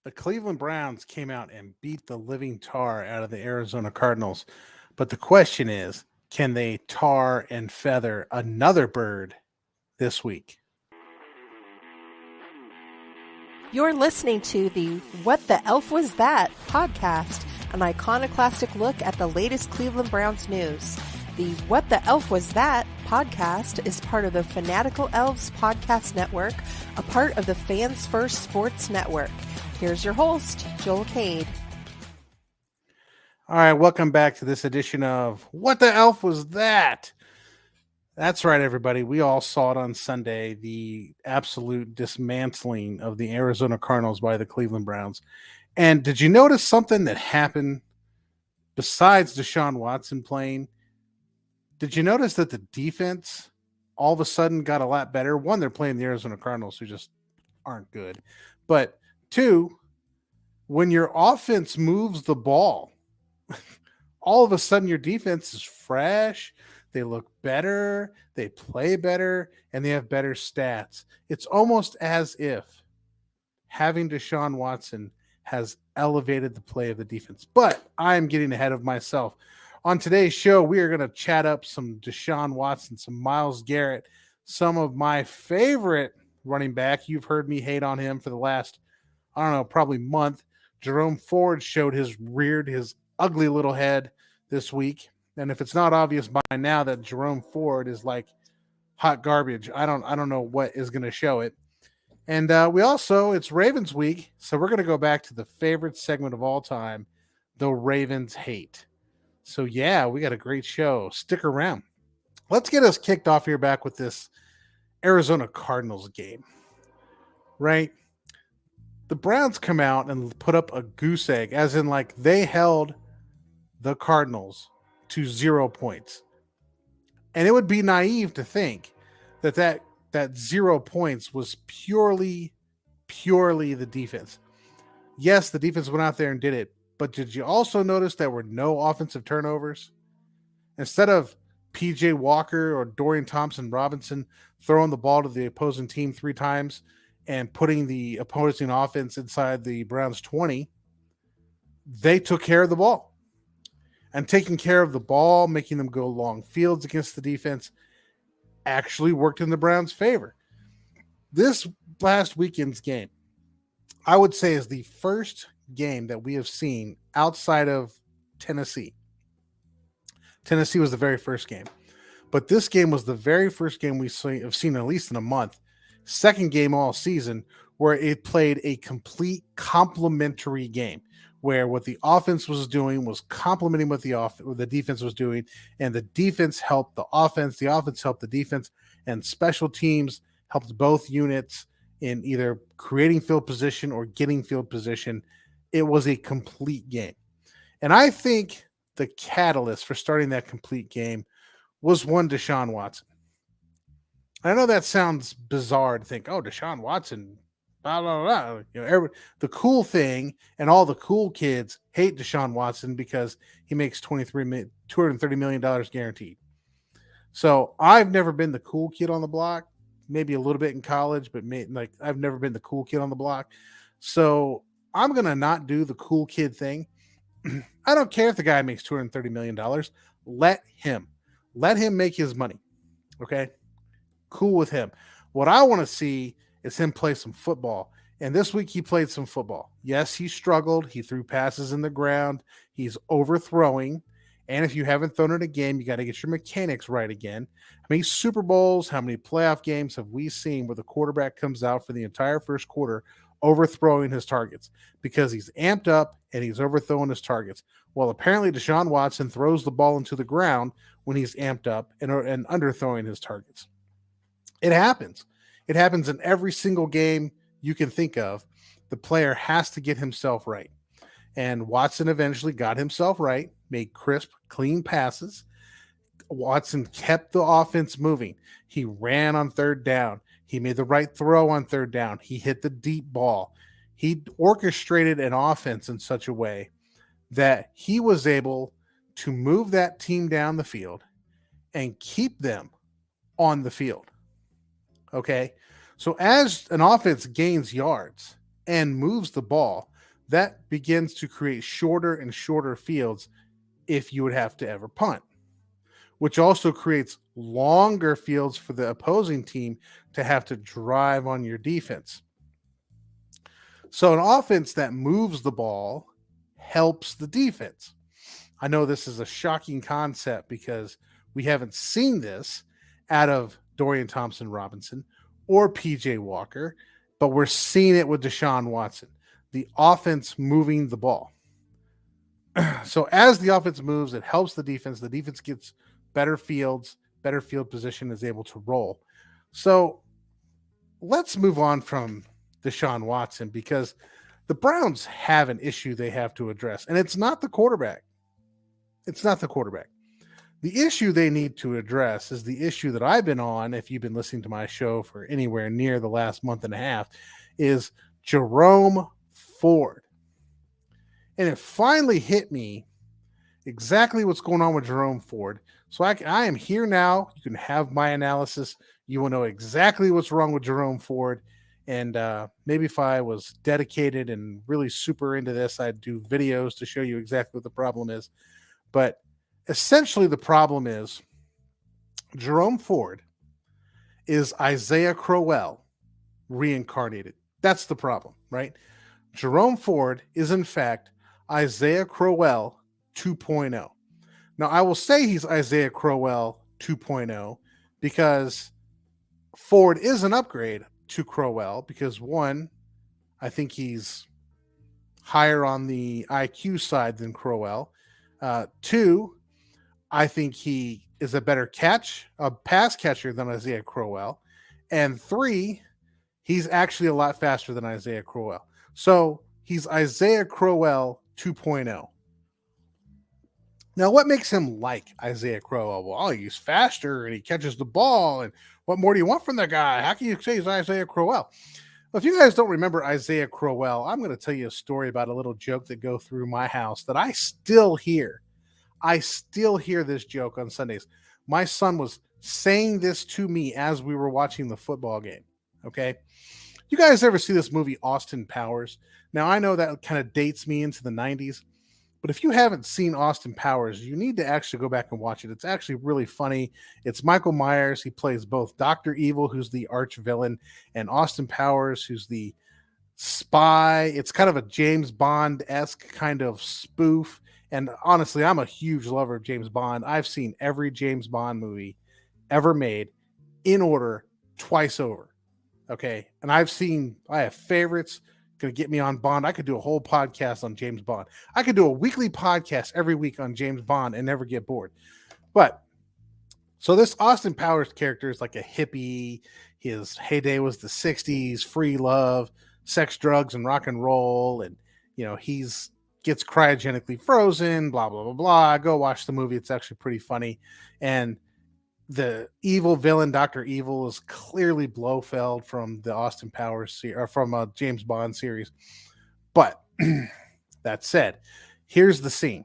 The Cleveland Browns came out and beat the living tar out of the Arizona Cardinals. But the question is, can they tar and feather another bird this week? You're listening to the What the Elf Was That podcast, an iconoclastic look at the latest Cleveland Browns news. The What the Elf Was That podcast is part of the Fanatical Elves podcast network, a part of the Fans First Sports Network. Here's your host, Joel Cade. All right, welcome back to this edition of What the Elf Was That? That's right, everybody. We all saw it on Sunday, the absolute dismantling of the Arizona Cardinals by the Cleveland Browns. And did you notice something that happened besides Deshaun Watson playing? Did you notice that the defense all of a sudden got a lot better? One, they're playing the Arizona Cardinals, who just aren't good. But two, when your offense moves the ball, all of a sudden your defense is fresh. They look better, they play better, and they have better stats. It's almost as if having Deshaun Watson has elevated the play of the defense. But I'm getting ahead of myself. On today's show, we are going to chat up some Deshaun Watson, some Myles Garrett, some of my favorite running back. You've heard me hate on him for the last, probably month. Jerome Ford showed his ugly little head this week. And if it's not obvious by now that Jerome Ford is like hot garbage, I don't know what is going to show it. And it's Ravens week, so we're going to go back to the favorite segment of all time, the Ravens hate. So yeah, we got a great show. Stick around. Let's get us kicked off here back with this Arizona Cardinals game, right? The Browns come out and put up a goose egg, as in like they held the Cardinals to 0 points. And it would be naive to think that 0 points was purely the defense. Yes, the defense went out there and did it, but did you also notice there were no offensive turnovers? Instead of PJ Walker or Dorian Thompson-Robinson throwing the ball to the opposing team 3 times and putting the opposing offense inside the Browns 20, they took care of the ball. And taking care of the ball, making them go long fields against the defense, actually worked in the Browns' favor. This last weekend's game, I would say, is the first game that we have seen outside of Tennessee. Tennessee was the very first game. But this game was the very first game we have seen at least in a month. Second game all season where it played a complete complementary game, where what the offense was doing was complementing what the defense was doing, and the defense helped the offense helped the defense, and special teams helped both units in either creating field position or getting field position. It was a complete game. And I think the catalyst for starting that complete game was one Deshaun Watson. I know that sounds bizarre to think, oh, Deshaun Watson, blah, blah, blah. The cool thing, and all the cool kids hate Deshaun Watson because he makes $230 million guaranteed. So I've never been the cool kid on the block, maybe a little bit in college, but I've never been the cool kid on the block. So I'm going to not do the cool kid thing. I don't care if the guy makes $230 million. Let him make his money. Okay. Cool with him. What I want to see is him play some football. And this week he played some football. Yes, he struggled. He threw passes in the ground. He's overthrowing. And if you haven't thrown it a game, you got to get your mechanics right again. How many Super Bowls, how many playoff games have we seen where the quarterback comes out for the entire first quarter overthrowing his targets because he's amped up and he's overthrowing his targets? Well, apparently Deshaun Watson throws the ball into the ground when he's amped up and underthrowing his targets. It happens. It happens in every single game you can think of. The player has to get himself right. And Watson eventually got himself right, made crisp, clean passes. Watson kept the offense moving. He ran on third down. He made the right throw on third down. He hit the deep ball. He orchestrated an offense in such a way that he was able to move that team down the field and keep them on the field. Okay, so as an offense gains yards and moves the ball, that begins to create shorter and shorter fields if you would have to ever punt, which also creates longer fields for the opposing team to have to drive on your defense. So an offense that moves the ball helps the defense. I know this is a shocking concept because we haven't seen this out of Dorian Thompson-Robinson or PJ Walker, but we're seeing it with Deshaun Watson, the offense moving the ball. So as the offense moves, it helps the defense. The defense gets better fields, better field position, is able to roll. So let's move on from Deshaun Watson because the Browns have an issue they have to address, and it's not the quarterback. It's not the quarterback. The issue they need to address is the issue that I've been on, if you've been listening to my show for anywhere near the last month and a half, is Jerome Ford. And it finally hit me exactly what's going on with Jerome Ford. So I am here now. You can have my analysis. You will know exactly what's wrong with Jerome Ford. And maybe if I was dedicated and really super into this, I'd do videos to show you exactly what the problem is. But essentially the problem is Jerome Ford is Isaiah Crowell reincarnated. That's the problem, right? Jerome Ford is in fact Isaiah Crowell 2.0. Now I will say he's Isaiah Crowell 2.0 because Ford is an upgrade to Crowell because one, I think he's higher on the IQ side than Crowell. Two, I think he is a better pass catcher than Isaiah Crowell. And three, he's actually a lot faster than Isaiah Crowell. So he's Isaiah Crowell 2.0. Now, what makes him like Isaiah Crowell? Well, he's faster and he catches the ball. And what more do you want from that guy? How can you say he's Isaiah Crowell? Well, if you guys don't remember Isaiah Crowell, I'm going to tell you a story about a little joke that go through my house that I still hear. I still hear this joke on Sundays. My son was saying this to me as we were watching the football game. Okay. You guys ever see this movie, Austin Powers? Now, I know that kind of dates me into the 90s. But if you haven't seen Austin Powers, you need to actually go back and watch it. It's actually really funny. It's Michael Myers. He plays both Dr. Evil, who's the arch villain, and Austin Powers, who's the spy. It's kind of a James Bond-esque kind of spoof. And honestly, I'm a huge lover of James Bond. I've seen every James Bond movie ever made in order twice over. Okay. And I have favorites. Going to get me on Bond. I could do a whole podcast on James Bond. I could do a weekly podcast every week on James Bond and never get bored. But so this Austin Powers character is like a hippie. His heyday was the 60s, free love, sex, drugs, and rock and roll. And, he's gets cryogenically frozen, blah, blah, blah, blah. Go watch the movie. It's actually pretty funny. And the evil villain, Dr. Evil, is clearly Blofeld from the Austin Powers or from a James Bond series. But that said, here's the scene.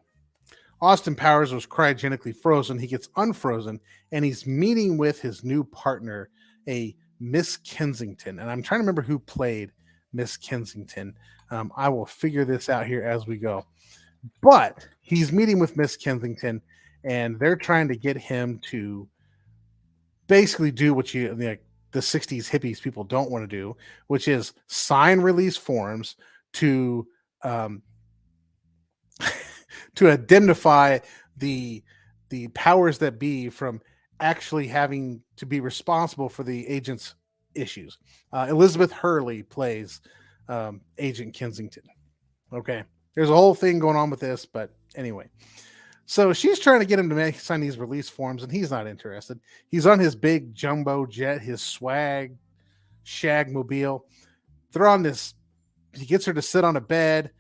Austin Powers was cryogenically frozen. He gets unfrozen, and he's meeting with his new partner, a Miss Kensington. And I'm trying to remember who played Miss Kensington. I will figure this out here as we go. But he's meeting with Miss Kensington, and they're trying to get him to basically do what the 60s hippies people don't want to do, which is sign release forms to to indemnify the powers that be from actually having to be responsible for the agent's issues. Elizabeth Hurley plays Agent Kensington. Okay. There's a whole thing going on with this, but anyway. So she's trying to get him to sign these release forms, and he's not interested. He's on his big jumbo jet, his Shagmobile. They're on this. He gets her to sit on a bed.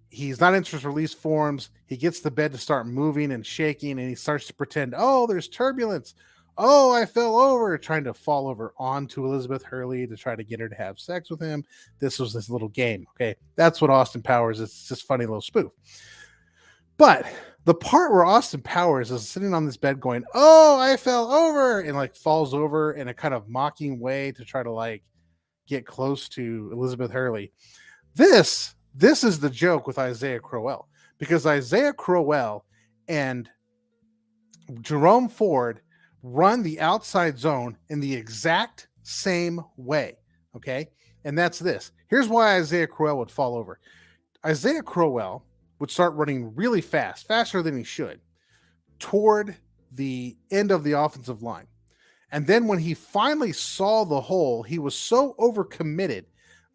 He's not interested in release forms. He gets the bed to start moving and shaking, and he starts to pretend, oh, there's turbulence. Oh, I fell over, trying to fall over onto Elizabeth Hurley to try to get her to have sex with him. This was this little game. Okay. That's what Austin Powers is. It's just funny little spoof. But the part where Austin Powers is sitting on this bed going, oh, I fell over, and falls over in a kind of mocking way to try to get close to Elizabeth Hurley. This This is the joke with Isaiah Crowell, because Isaiah Crowell and Jerome Ford run the outside zone in the exact same way. Okay. And that's this. Here's why Isaiah Crowell would fall over. Isaiah Crowell would start running really fast, faster than he should, toward the end of the offensive line. And then when he finally saw the hole, he was so overcommitted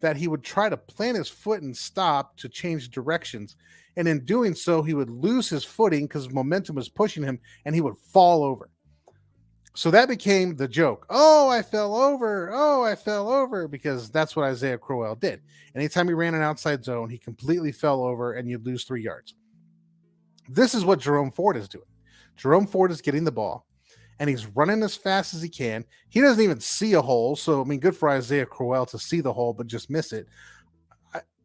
that he would try to plant his foot and stop to change directions. And in doing so, he would lose his footing because momentum was pushing him and he would fall over. So that became the joke. Oh, I fell over. Oh, I fell over, because that's what Isaiah Crowell did. Anytime he ran an outside zone, he completely fell over and you'd lose 3 yards. This is what Jerome Ford is doing. Jerome Ford is getting the ball and he's running as fast as he can. He doesn't even see a hole. So, I mean, good for Isaiah Crowell to see the hole, but just miss it.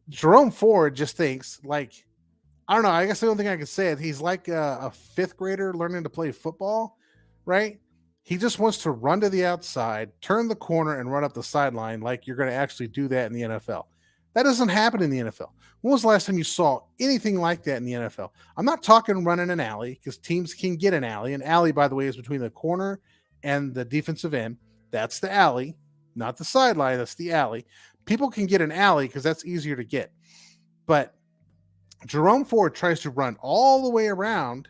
Jerome Ford just thinks, like, I don't know. I guess the only thing I could say is he's like a fifth grader learning to play football, right? He just wants to run to the outside, turn the corner, and run up the sideline like you're going to actually do that in the NFL. That doesn't happen in the NFL. When was the last time you saw anything like that in the NFL? I'm not talking running an alley, because teams can get an alley. An alley, by the way, is between the corner and the defensive end. That's the alley, not the sideline. That's the alley. People can get an alley because that's easier to get. But Jerome Ford tries to run all the way around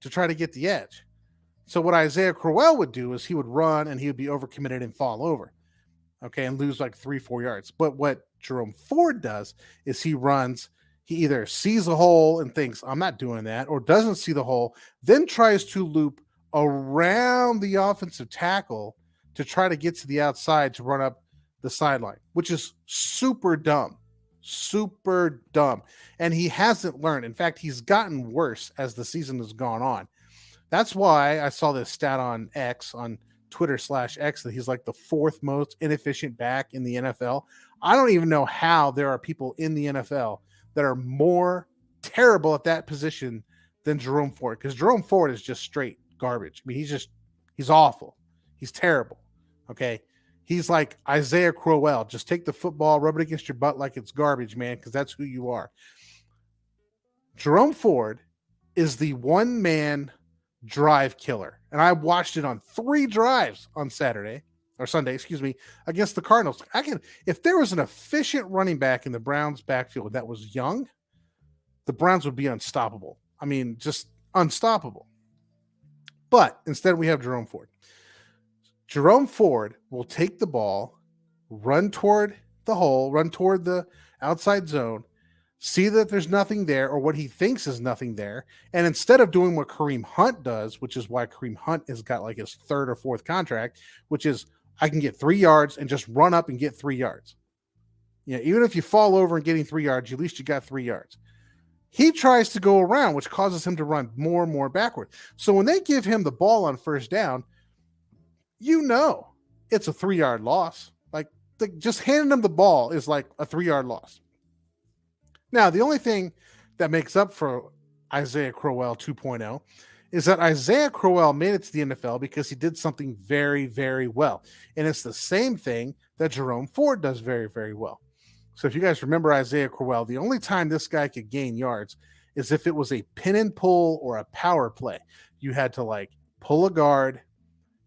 to try to get the edge. So what Isaiah Crowell would do is he would run and he would be overcommitted and fall over, okay, and lose like 3-4 yards. But what Jerome Ford does is he either sees a hole and thinks, I'm not doing that, or doesn't see the hole, then tries to loop around the offensive tackle to try to get to the outside to run up the sideline, which is super dumb. Super dumb. And he hasn't learned. In fact, he's gotten worse as the season has gone on. That's why I saw this stat on X, on Twitter/X, that he's like the 4th most inefficient back in the NFL. I don't even know how there are people in the NFL that are more terrible at that position than Jerome Ford, because Jerome Ford is just straight garbage. I mean, he's awful. He's terrible. Okay. He's like Isaiah Crowell. Just take the football, rub it against your butt like it's garbage, man, because that's who you are. Jerome Ford is the one-man drive killer. And I watched it on 3 drives on Sunday, against the Cardinals. If there was an efficient running back in the Browns backfield that was young, the Browns would be unstoppable. I mean, just unstoppable. But instead we have Jerome Ford. Jerome Ford will take the ball, run toward the hole, run toward the outside zone, see that there's nothing there, or what he thinks is nothing there. And instead of doing what Kareem Hunt does, which is why Kareem Hunt has got like his 3rd or 4th contract, which is I can get 3 yards and just run up and get 3 yards. Yeah, even if you fall over and getting 3 yards, at least you got 3 yards. He tries to go around, which causes him to run more and more backward. So when they give him the ball on first down, you know it's a 3-yard loss. Like, just handing him the ball is like a 3-yard loss. Now, the only thing that makes up for Isaiah Crowell 2.0 is that Isaiah Crowell made it to the NFL because he did something very, very well. And it's the same thing that Jerome Ford does very, very well. So if you guys remember Isaiah Crowell, the only time this guy could gain yards is if it was a pin and pull or a power play. You had to like pull a guard.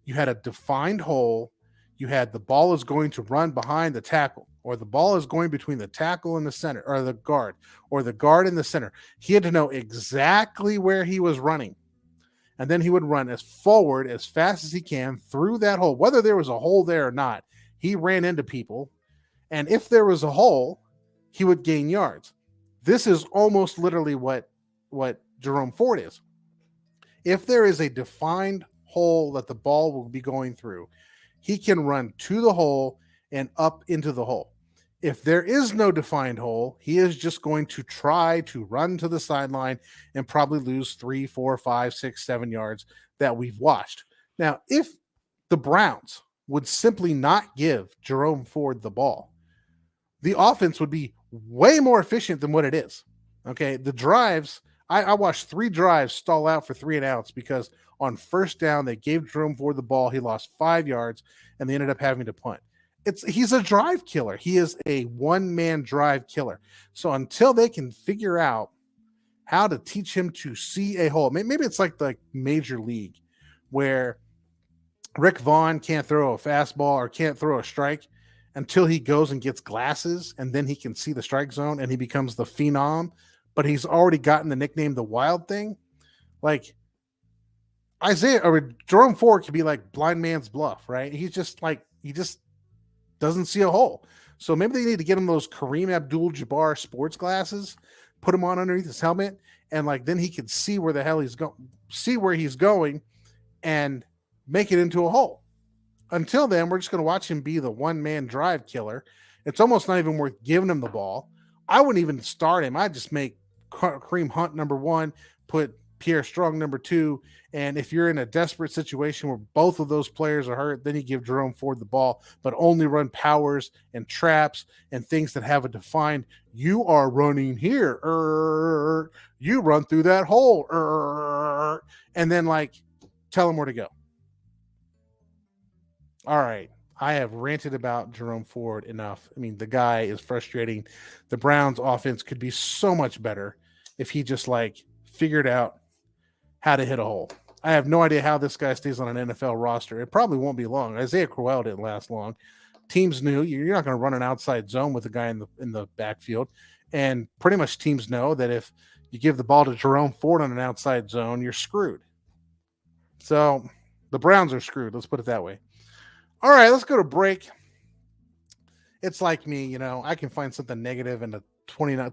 You had a defined hole. You had the ball is going to run behind the tackle, or the ball is going between the tackle and the center, or the guard in the center. He had to know exactly where he was running. And then he would run as forward as fast as he can through that hole. Whether there was a hole there or not, he ran into people. And if there was a hole, he would gain yards. This is almost literally what Jerome Ford is. If there is a defined hole that the ball will be going through, he can run to the hole and up into the hole. If there is no defined hole, he is just going to try to run to the sideline and probably lose 3, 4, 5, 6, 7 yards that we've watched. Now, if the Browns would simply not give Jerome Ford the ball, the offense would be way more efficient than what it is. Okay, the drives, I watched 3 drives stall out for 3 and outs because on first down, they gave Jerome Ford the ball. He lost 5 yards, and they ended up having to punt. he's a drive killer. He is a one-man drive killer. So until they can figure out how to teach him to see a hole, maybe it's like the major league where Rick Vaughn can't throw a fastball or can't throw a strike until he goes and gets glasses, and then he can see the strike zone and he becomes the phenom, but he's already gotten the nickname the Wild Thing. Like Isaiah or Jerome Ford could be like blind man's bluff, right? He just doesn't see a hole. So maybe they need to get him those Kareem Abdul-Jabbar sports glasses, put him on underneath his helmet, and like then he can see where the hell he's going, see where he's going, and make it into a hole. Until then, we're just going to watch him be the one-man drive killer. It's almost not even worth giving him the ball. I wouldn't even start him. I'd just make Kareem Hunt number 1, put Pierre Strong number 2, and if you're in a desperate situation where both of those players are hurt, then you give Jerome Ford the ball, but only run powers and traps and things that have a defined, you are running here, you run through that hole, and then like tell him where to go. All right. I have ranted about Jerome Ford enough. I mean, the guy is frustrating. The Browns offense could be so much better if he just like figured out how to hit a hole. I have no idea how this guy stays on an NFL roster. It probably won't be long. Isaiah Crowell didn't last long. Teams knew you're not going to run an outside zone with a guy in the backfield. And pretty much teams know that if you give the ball to Jerome Ford on an outside zone, you're screwed. So the Browns are screwed. Let's put it that way. All right, let's go to break. It's like me, I can find something negative in a 27-0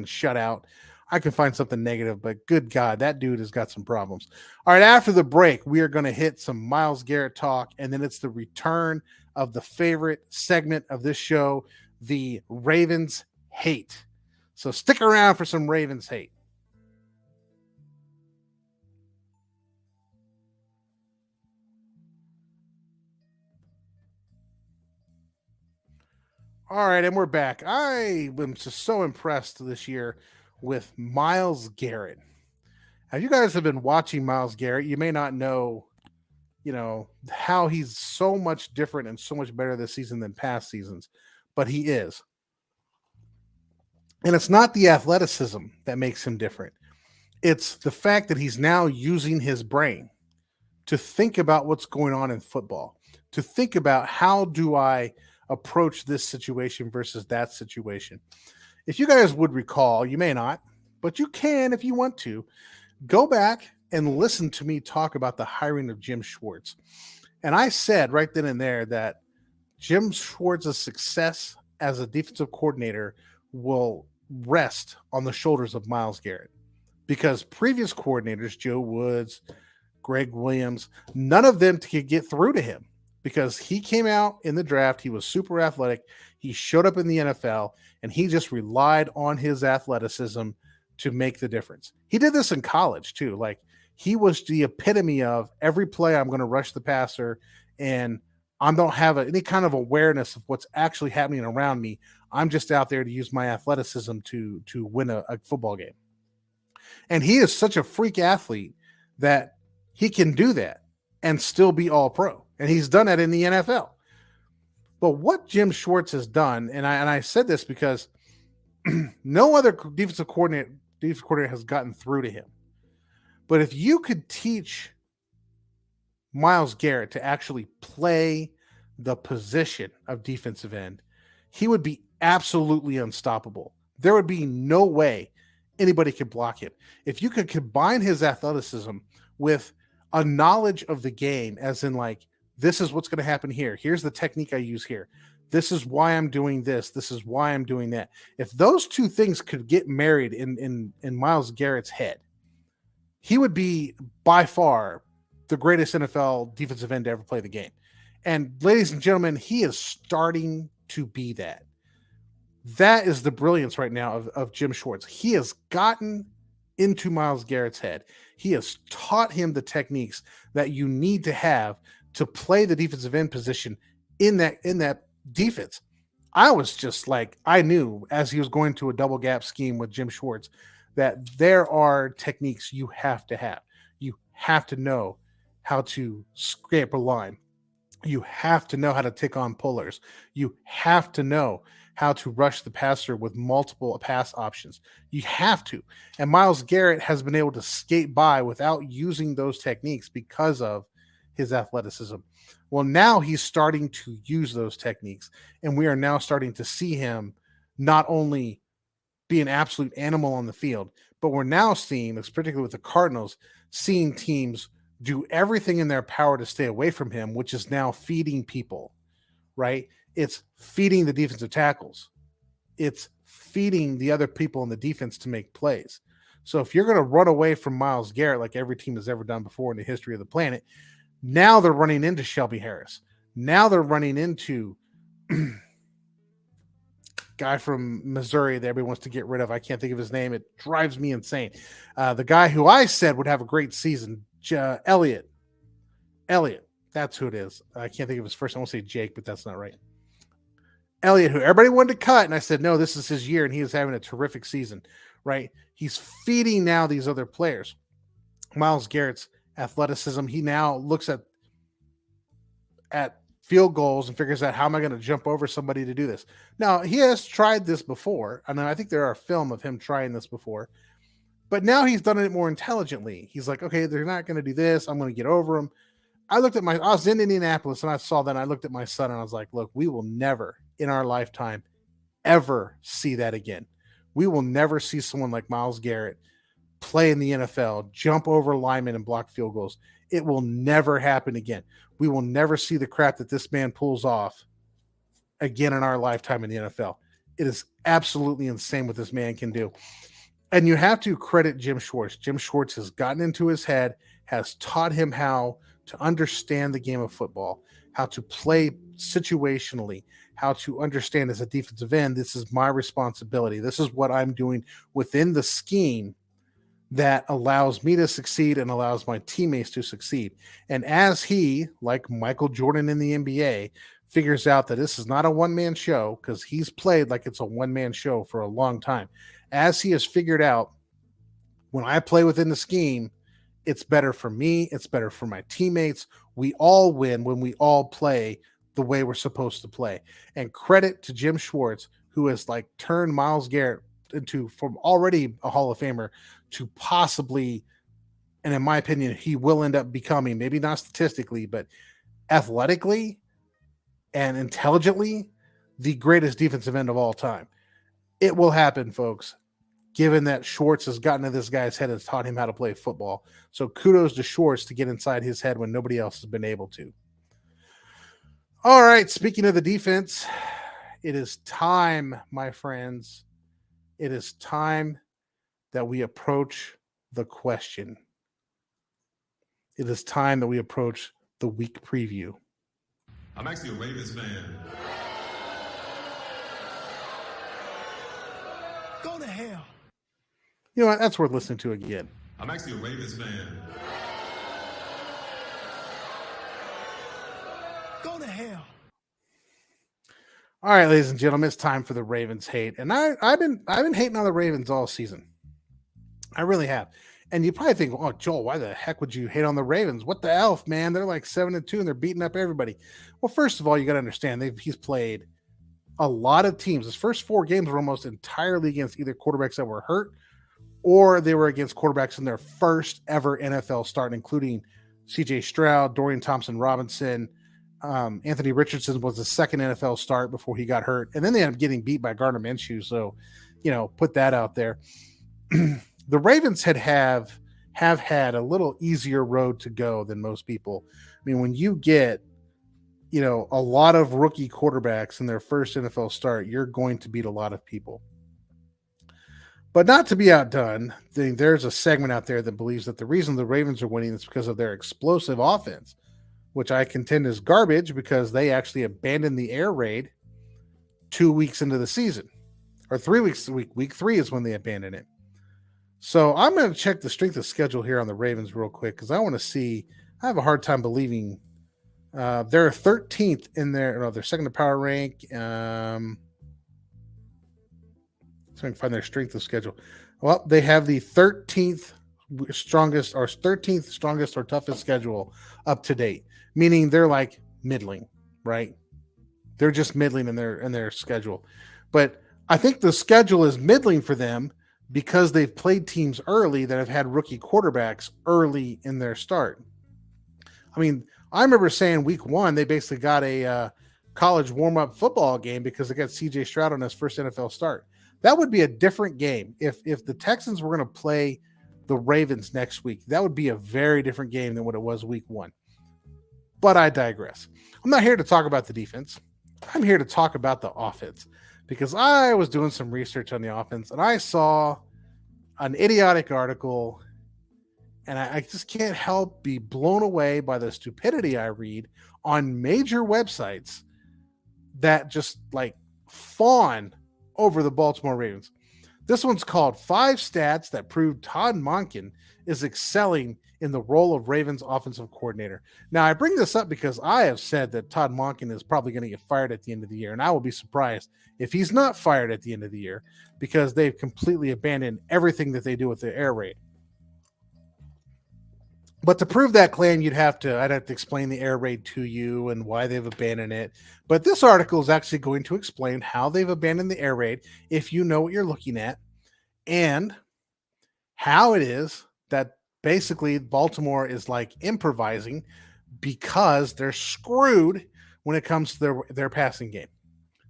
shutout. I can find something negative, but good God, that dude has got some problems. All right, after the break, we are going to hit some Myles Garrett talk, and then it's the return of the favorite segment of this show, the Ravens Hate. So stick around for some Ravens Hate. All right, and we're back. I am just so impressed this year with Myles Garrett. As you guys have been watching Myles Garrett, you may not know, how he's so much different and so much better this season than past seasons, but he is. And it's not the athleticism that makes him different. It's the fact that he's now using his brain to think about what's going on in football, to think about how do I approach this situation versus that situation. If you guys would recall, you may not, but you can if you want to, go back and listen to me talk about the hiring of Jim Schwartz. And I said right then and there that Jim Schwartz's success as a defensive coordinator will rest on the shoulders of Myles Garrett, because previous coordinators, Joe Woods, Greg Williams, none of them could get through to him because he came out in the draft. He was super athletic. He showed up in the NFL, and he just relied on his athleticism to make the difference. He did this in college too. Like, he was the epitome of every play I'm going to rush the passer, and I don't have any kind of awareness of what's actually happening around me. I'm just out there to use my athleticism to win a football game. And he is such a freak athlete that he can do that and still be all pro. And he's done that in the NFL. But what Jim Schwartz has done, and I said this because no other defensive coordinator has gotten through to him. But if you could teach Myles Garrett to actually play the position of defensive end, he would be absolutely unstoppable. There would be no way anybody could block him. If you could combine his athleticism with a knowledge of the game, as in like, this is what's going to happen here. Here's the technique I use here. This is why I'm doing this. This is why I'm doing that. If those two things could get married in Myles Garrett's head, he would be by far the greatest NFL defensive end to ever play the game. And ladies and gentlemen, he is starting to be that. That is the brilliance right now of Jim Schwartz. He has gotten into Myles Garrett's head. He has taught him the techniques that you need to have to play the defensive end position in that defense. I was just like, I knew as he was going to a double gap scheme with Jim Schwartz that there are techniques you have to have. You have to know how to scrape a line. You have to know how to take on pullers. You have to know how to rush the passer with multiple pass options. You have to. And Myles Garrett has been able to skate by without using those techniques because of his athleticism. Well, now he's starting to use those techniques, and we are now starting to see him not only be an absolute animal on the field, but we're now seeing, particularly with the Cardinals, seeing teams do everything in their power to stay away from him, which is now feeding people, right? It's feeding the defensive tackles. It's feeding the other people in the defense to make plays. So if you're going to run away from Myles Garrett, like every team has ever done before in the history of the planet, now they're running into Shelby Harris. Now they're running into guy from Missouri that everybody wants to get rid of. I can't think of his name. It drives me insane. The guy who I said would have a great season, Elliott. That's who it is. I can't think of his first name. I won't say Jake, but that's not right. Elliott, who everybody wanted to cut, and I said, no, this is his year, and he is having a terrific season, right? He's feeding now these other players. Myles Garrett's athleticism, he now looks at field goals and figures out, how am I going to jump over somebody to do this? Now, he has tried this before, and I think there are film of him trying this before, but now he's done it more intelligently. He's like, okay, they're not going to do this. I'm going to get over them. I was in Indianapolis, and I saw that, and I looked at my son, and I was like, look, we will never in our lifetime ever see that again. We will never see someone like Myles Garrett play in the NFL, jump over linemen and block field goals. It will never happen again. We will never see the crap that this man pulls off again in our lifetime in the NFL. It is absolutely insane what this man can do. And you have to credit Jim Schwartz. Jim Schwartz has gotten into his head, has taught him how to understand the game of football, how to play situationally, how to understand as a defensive end, this is my responsibility. This is what I'm doing within the scheme that allows me to succeed and allows my teammates to succeed. And as he, like Michael Jordan in the NBA, figures out that this is not a one-man show, because he's played like it's a one-man show for a long time. As he has figured out, when I play within the scheme, it's better for me. It's better for my teammates. We all win when we all play the way we're supposed to play. And credit to Jim Schwartz, who has like turned Myles Garrett into, from already a Hall of Famer to possibly, and in my opinion, he will end up becoming, maybe not statistically, but athletically and intelligently, the greatest defensive end of all time. It will happen, folks, given that Schwartz has gotten to this guy's head and taught him how to play football. So kudos to Schwartz to get inside his head when nobody else has been able to. All right, speaking of the defense, it is time, my friends. It is time that we approach the question. It is time that we approach the week preview. I'm actually a Ravens fan. Go to hell. You know what? That's worth listening to again. I'm actually a Ravens fan. Go to hell. All right, ladies and gentlemen, it's time for the Ravens hate. And I've been hating on the Ravens all season. I really have. And you probably think, oh, Joel, why the heck would you hate on the Ravens? What the elf, man? They're like 7-2 and they're beating up everybody. Well, first of all, you got to understand he's played a lot of teams. His first 4 games were almost entirely against either quarterbacks that were hurt or they were against quarterbacks in their first ever NFL start, including C.J. Stroud, Dorian Thompson-Robinson. Anthony Richardson was the second NFL start before he got hurt. And then they ended up getting beat by Gardner Minshew. So, put that out there. The Ravens have had a little easier road to go than most people. I mean, when you get, a lot of rookie quarterbacks in their first NFL start, you're going to beat a lot of people. But not to be outdone, there's a segment out there that believes that the reason the Ravens are winning is because of their explosive offense, which I contend is garbage because they actually abandoned the air raid 2 weeks into the season, or 3 weeks. Week 3 is when they abandoned it. So I'm going to check the strength of schedule here on the Ravens real quick because I want to see. I have a hard time believing they're 13th in their second to power rank. So I can find their strength of schedule. Well, they have the 13th strongest or toughest schedule up to date, meaning they're like middling, right? They're just middling in their schedule. But I think the schedule is middling for them because they've played teams early that have had rookie quarterbacks early in their start. I mean, I remember saying week 1, they basically got a college warm-up football game because they got CJ Stroud on his first NFL start. That would be a different game. If the Texans were going to play the Ravens next week, that would be a very different game than what it was week 1. But I digress. I'm not here to talk about the defense. I'm here to talk about the offense because I was doing some research on the offense and I saw an idiotic article and I just can't help be blown away by the stupidity I read on major websites that just like fawn over the Baltimore Ravens. This one's called 5 Stats That Prove Todd Monken is Excelling in the Role of Ravens Offensive Coordinator. Now, I bring this up because I have said that Todd Monken is probably going to get fired at the end of the year, and I will be surprised if he's not fired at the end of the year because they've completely abandoned everything that they do with the air raid. But to prove that claim, I'd have to explain the air raid to you and why they've abandoned it. But this article is actually going to explain how they've abandoned the air raid, if you know what you're looking at, and how it is that basically Baltimore is like improvising because they're screwed when it comes to their passing game.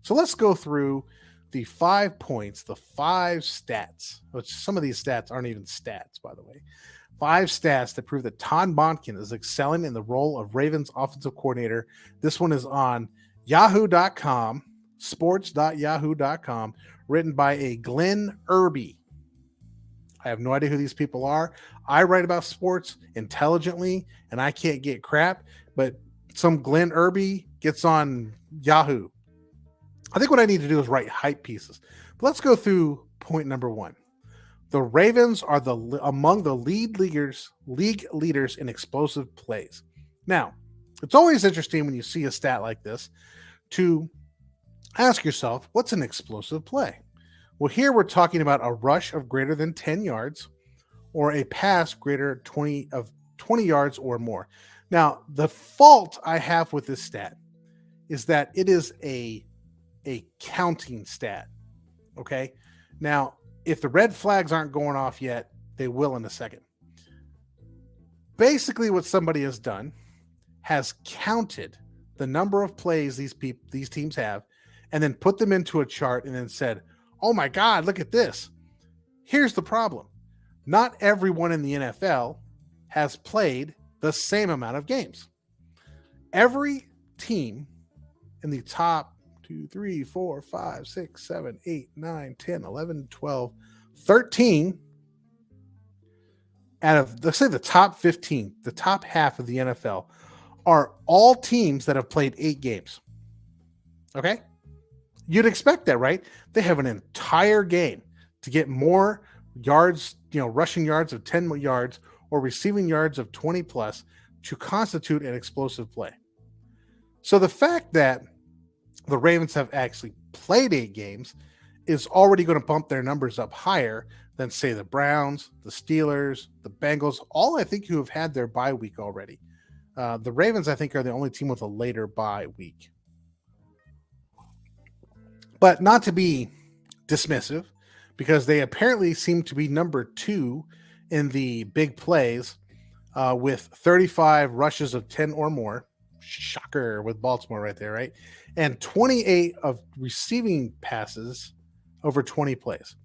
So let's go through the 5 points, the 5 stats, which some of these stats aren't even stats, by the way. 5 stats that prove that Todd Monken is excelling in the role of Ravens offensive coordinator. This one is on yahoo.com, sports.yahoo.com, written by a Glenn Irby. I have no idea who these people are. I write about sports intelligently, and I can't get crap, but some Glenn Irby gets on Yahoo. I think what I need to do is write hype pieces. But let's go through point number 1. The Ravens are among the league leaders in explosive plays. Now, it's always interesting when you see a stat like this to ask yourself, what's an explosive play? Well, here we're talking about a rush of greater than 10 yards or a pass greater 20 yards or more. Now, the fault I have with this stat is that it is a counting stat. Okay? Now, if the red flags aren't going off yet, they will in a second. Basically, what somebody has done has counted the number of plays these teams have and then put them into a chart and then said, oh my God, look at this. Here's the problem. Not everyone in the NFL has played the same amount of games. Every team in the top 2, 3, 4, 5, 6, 7, 8, 9, 10, 11, 12, 13 out of, let's say, the top 15, the top half of the NFL are all teams that have played 8 games. Okay? You'd expect that, right? They have an entire game to get more yards, rushing yards of 10 yards or receiving yards of 20 plus to constitute an explosive play. So the fact that the Ravens have actually played 8 games is already going to bump their numbers up higher than, say, the Browns, the Steelers, the Bengals, all I think who have had their bye week already. The Ravens, I think, are the only team with a later bye week. But not to be dismissive, because they apparently seem to be number 2 in the big plays with 35 rushes of 10 or more. Shocker with Baltimore right there, right? And 28 of receiving passes over 20 plays.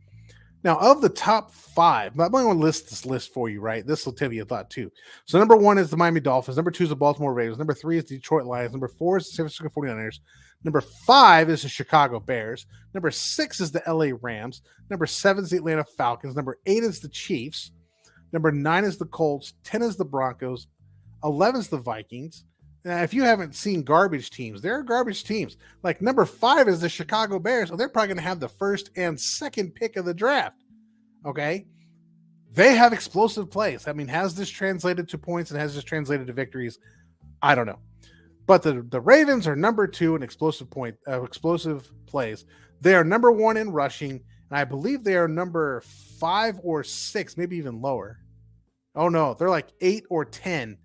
Now, of the top 5, I'm going to list this list for you, right? This will tell you a thought too. So number 1 is the Miami Dolphins. Number 2 is the Baltimore Ravens. Number 3 is the Detroit Lions. Number 4 is the San Francisco 49ers. Number 5 is the Chicago Bears. Number 6 is the LA Rams. Number 7 is the Atlanta Falcons. Number 8 is the Chiefs. Number 9 is the Colts. 10 is the Broncos. 11 is the Vikings. Now, if you haven't seen garbage teams, there are garbage teams. Like number 5 is the Chicago Bears. So they're probably going to have the first and second pick of the draft. Okay. They have explosive plays. I mean, has this translated to points and has this translated to victories? I don't know. But the Ravens are number 2 in explosive plays. They are number 1 in rushing. And I believe they are number 5 or 6, maybe even lower. Oh no, they're like 8 or 10.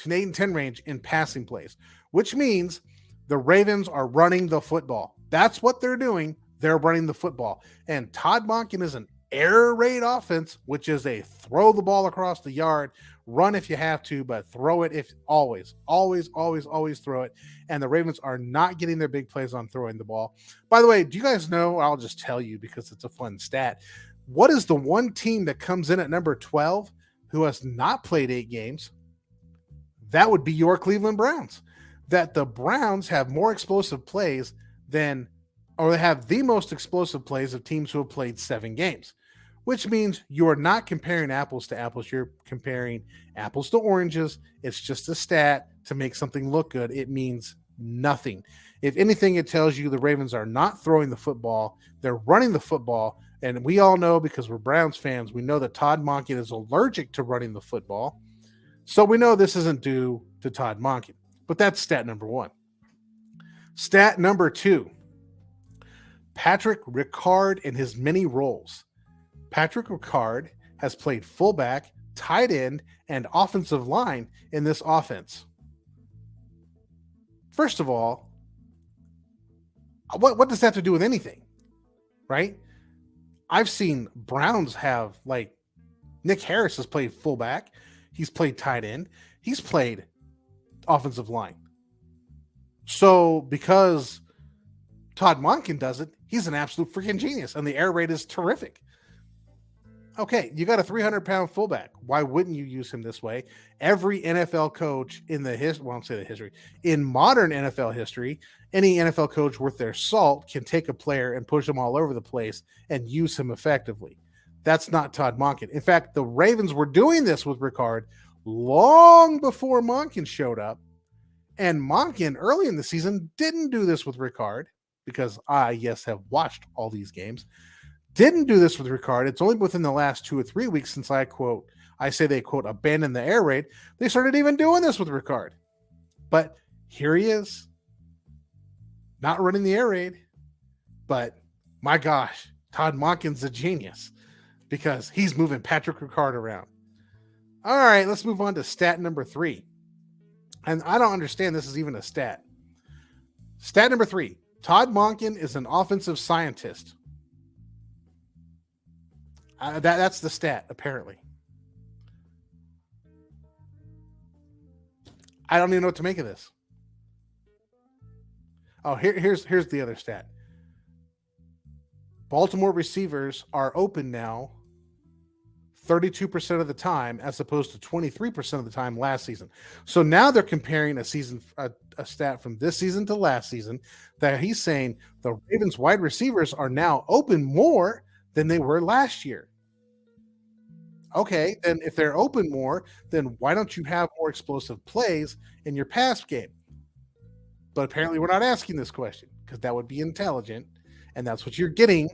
To 8 and 10 range in passing plays, which means the Ravens are running the football. That's what they're doing. They're running the football. And Todd Monken is an air raid offense, which is a throw the ball across the yard, run if you have to, but throw it if always throw it. And the Ravens are not getting their big plays on throwing the ball. By the way, do you guys know, I'll just tell you because it's a fun stat, what is the one team that comes in at number 12 who has not played 8 games? That would be your Cleveland Browns. That the Browns have more explosive plays than, or they have the most explosive plays of teams who have played 7 games, which means you are not comparing apples to apples. You're comparing apples to oranges. It's just a stat to make something look good. It means nothing. If anything, it tells you the Ravens are not throwing the football. They're running the football. And we all know, because we're Browns fans, we know that Todd Monken is allergic to running the football. So we know this isn't due to Todd Monken. But that's stat number 1. Stat number 2. Patrick Ricard in his many roles. Patrick Ricard has played fullback, tight end, and offensive line in this offense. First of all, what does that have to do with anything? Right? I've seen Browns have, like, Nick Harris has played fullback. He's played tight end. He's played offensive line. So because Todd Monken does it, he's an absolute freaking genius, and the air raid is terrific. Okay, you got a 300-pound fullback. Why wouldn't you use him this way? Every NFL coach in the history, in modern NFL history, any NFL coach worth their salt can take a player and push him all over the place and use him effectively. That's not Todd Monken. In fact, the Ravens were doing this with Ricard long before Monken showed up, and Monken early in the season didn't do this with Ricard, because I, yes, have watched all these games. Didn't do this with Ricard. It's only within the last 2 or 3 weeks since I say they abandoned the air raid. They started even doing this with Ricard. But here he is, not running the air raid. But my gosh, Todd Monken's a genius because he's moving Patrick Ricard around. All right, let's move on to stat number 3. And I don't understand this is even a stat. Stat number 3. Todd Monken is an offensive scientist. That's the stat, apparently. I don't even know what to make of this. Oh, here's the other stat. Baltimore receivers are open now 32% of the time, as opposed to 23% of the time last season. So now they're comparing a stat from this season to last season, that he's saying the Ravens wide receivers are now open more than they were last year. Okay, then if they're open more, then why don't you have more explosive plays in your pass game? But apparently we're not asking this question, because that would be intelligent, and that's what you're getting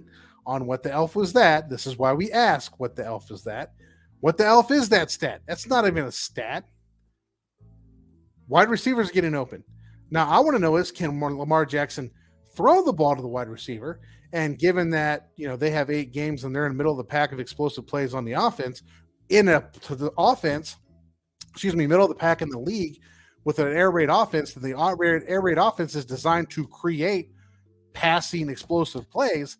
on What the Elf Was That. This is why we ask What the Elf Is That. What the Elf is that stat? That's not even a stat. Wide receivers getting open. Now, I want to know is, can Lamar Jackson throw the ball to the wide receiver? And given that, they have 8 games and they're in the middle of the pack of explosive plays on the offense, middle of the pack in the league with an air raid offense, the air raid offense is designed to create passing explosive plays.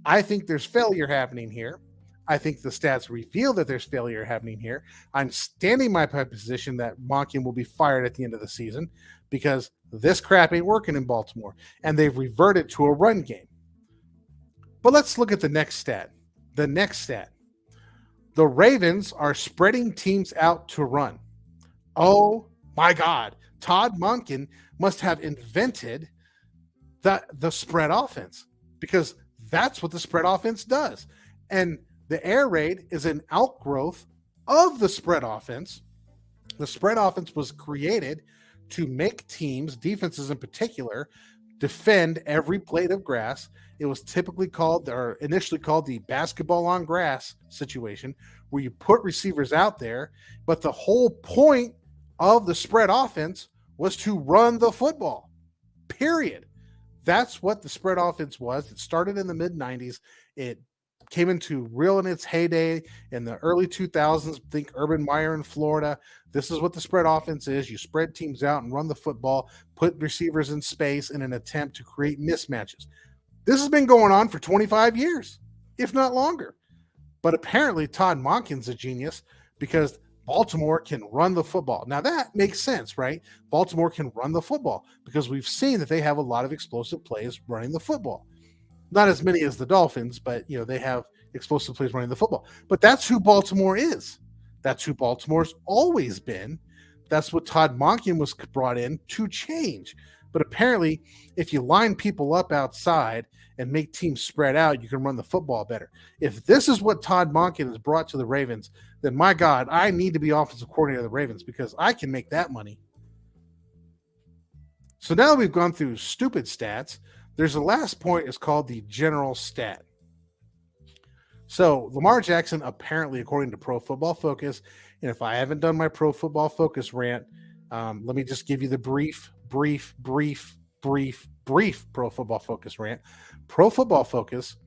I think there's failure happening here. I think the stats reveal that there's failure happening here. I'm standing my position that Monken will be fired at the end of the season because this crap ain't working in Baltimore, and they've reverted to a run game. But let's look at the next stat. The next stat. The Ravens are spreading teams out to run. Oh my God. Todd Monken must have invented the spread offense, because that's what the spread offense does. And the air raid is an outgrowth of the spread offense. The spread offense was created to make teams, defenses in particular, defend every blade of grass. It was typically initially called the basketball on grass situation, where you put receivers out there, but the whole point of the spread offense was to run the football, period. That's what the spread offense was. It started in the mid-90s. It came into real in its heyday in the early 2000s. Think Urban Meyer in Florida. This is what the spread offense is. You spread teams out and run the football, put receivers in space in an attempt to create mismatches. This has been going on for 25 years, if not longer. But apparently Todd Monken's a genius because Baltimore can run the football. Now that makes sense, right? Baltimore can run the football because we've seen that they have a lot of explosive plays running the football. Not as many as the Dolphins, but they have explosive plays running the football. But that's who Baltimore is. That's who Baltimore's always been. That's what Todd Monken was brought in to change. But apparently, if you line people up outside and make teams spread out, you can run the football better. If this is what Todd Monken has brought to the Ravens, then my God, I need to be offensive coordinator of the Ravens because I can make that money. So now that we've gone through stupid stats, there's the last point is called the general stat. So Lamar Jackson, apparently, according to Pro Football Focus, and if I haven't done my Pro Football Focus rant, let me just give you the brief Pro Football Focus rant. Pro Football Focus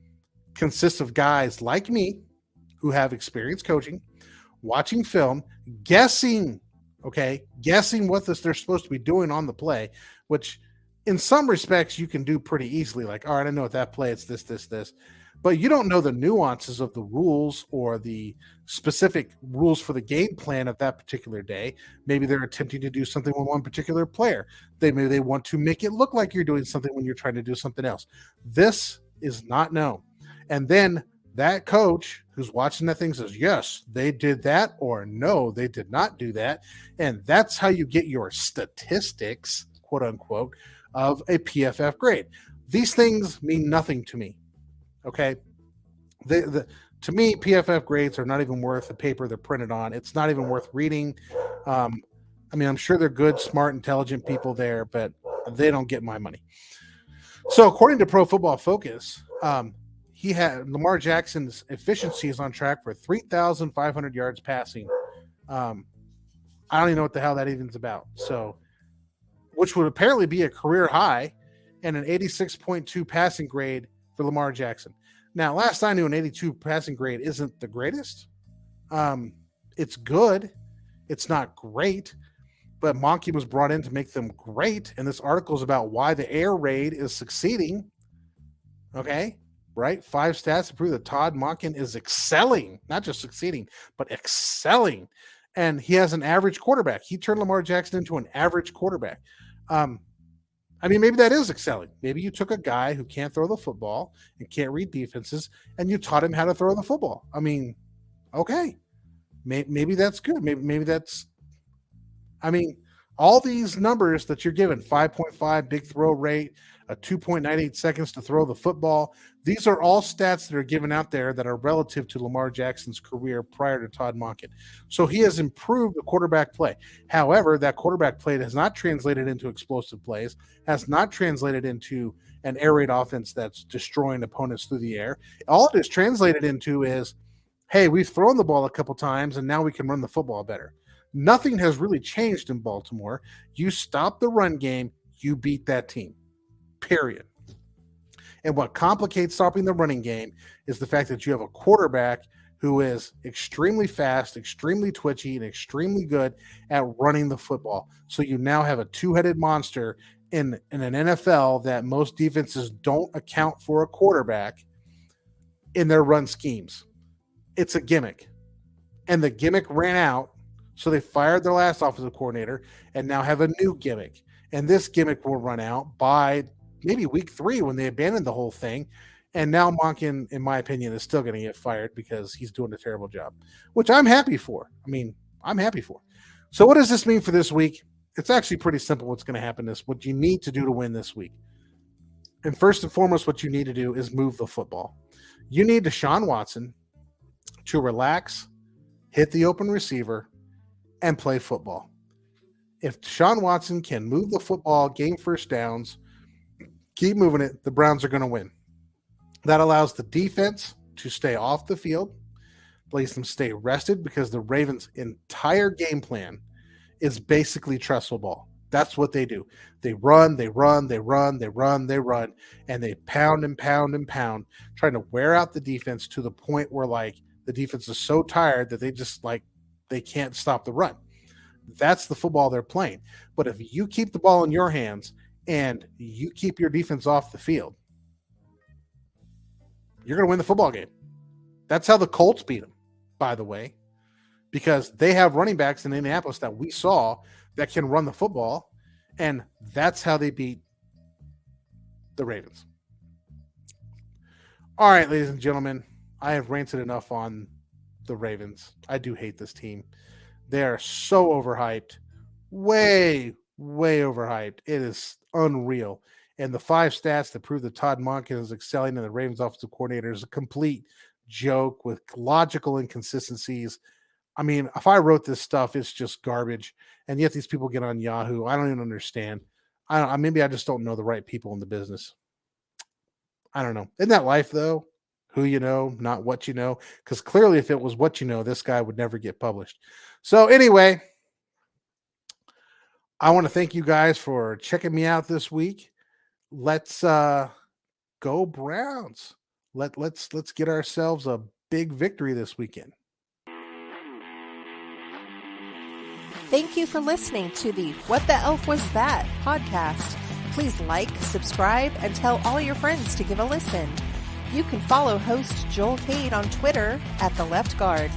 consists of guys like me who have experience coaching, watching film, guessing what they're supposed to be doing on the play, which in some respects you can do pretty easily. Like, all right, I know what that play, it's this. But you don't know the nuances of the rules or the specific rules for the game plan of that particular day. Maybe they're attempting to do something with one particular player. Maybe they want to make it look like you're doing something when you're trying to do something else. This is not known. And then that coach who's watching that thing says, yes, they did that, or no, they did not do that. And that's how you get your statistics, quote unquote, of a PFF grade. These things mean nothing to me. Okay. To me, PFF grades are not even worth the paper they're printed on. It's not even worth reading. I'm sure they're good, smart, intelligent people there, but they don't get my money. So according to Pro Football Focus, Lamar Jackson's efficiency is on track for 3,500 yards passing. I don't even know what the hell that even's about. So, which would apparently be a career high, and an 86.2 passing grade for Lamar Jackson. Now, last I knew, an 82 passing grade isn't the greatest. It's good. It's not great. But Monken was brought in to make them great. And this article is about why the air raid is succeeding. Okay? Right? 5 stats to prove that Todd Monken is excelling. Not just succeeding, but excelling. And he has an average quarterback. He turned Lamar Jackson into an average quarterback. Maybe that is excelling. Maybe you took a guy who can't throw the football and can't read defenses, and you taught him how to throw the football. Okay. Maybe that's good. Maybe that's – all these numbers that you're given, 5.5 big throw rate, a 2.98 seconds to throw the football, these are all stats that are given out there that are relative to Lamar Jackson's career prior to Todd Monken. So he has improved the quarterback play. However, that quarterback play has not translated into explosive plays, has not translated into an air raid offense that's destroying opponents through the air. All it is translated into is, hey, we've thrown the ball a couple times and now we can run the football better. Nothing has really changed in Baltimore. You stop the run game, you beat that team. Period. And what complicates stopping the running game is the fact that you have a quarterback who is extremely fast, extremely twitchy, and extremely good at running the football. So you now have a two-headed monster in an NFL that most defenses don't account for a quarterback in their run schemes. It's a gimmick. And the gimmick ran out, so they fired their last offensive coordinator and now have a new gimmick. And this gimmick will run out by maybe week 3 when they abandoned the whole thing. And now Monken, in my opinion, is still going to get fired because he's doing a terrible job, which I'm happy for. I'm happy for. So what does this mean for this week? It's actually pretty simple what's going to happen what you need to do to win this week. And first and foremost, what you need to do is move the football. You need Deshaun Watson to relax, hit the open receiver, and play football. If Deshaun Watson can move the football, gain first downs, keep moving it, the Browns are going to win. That allows the defense to stay off the field, lets them stay rested because the Ravens' entire game plan is basically trust the ball. That's what they do. They run, they run, they run, they run, they run, and they pound and pound and pound, trying to wear out the defense to the point where like the defense is so tired that they just like they can't stop the run. That's the football they're playing. But if you keep the ball in your hands and you keep your defense off the field, you're going to win the football game. That's how the Colts beat them, by the way, because they have running backs in Indianapolis that we saw that can run the football, and that's how they beat the Ravens. All right, ladies and gentlemen, I have ranted enough on the Ravens. I do hate this team. They are so overhyped, way, way overhyped. It is unreal. And the 5 stats that prove that Todd Monken is excelling in the Ravens offensive coordinator is a complete joke with logical inconsistencies. I mean, if I wrote this stuff, it's just garbage. And yet these people get on Yahoo. I don't even understand. Maybe I just don't know the right people in the business. I don't know. Isn't that life, though? Who you know, not what you know. Because clearly if it was what you know, this guy would never get published. So anyway, I want to thank you guys for checking me out this week. Let's go Browns. Let's get ourselves a big victory this weekend. Thank you for listening to the What the Elf Was That podcast. Please like, subscribe, and tell all your friends to give a listen. You can follow host Joel Cade on Twitter @TheLeftGuard.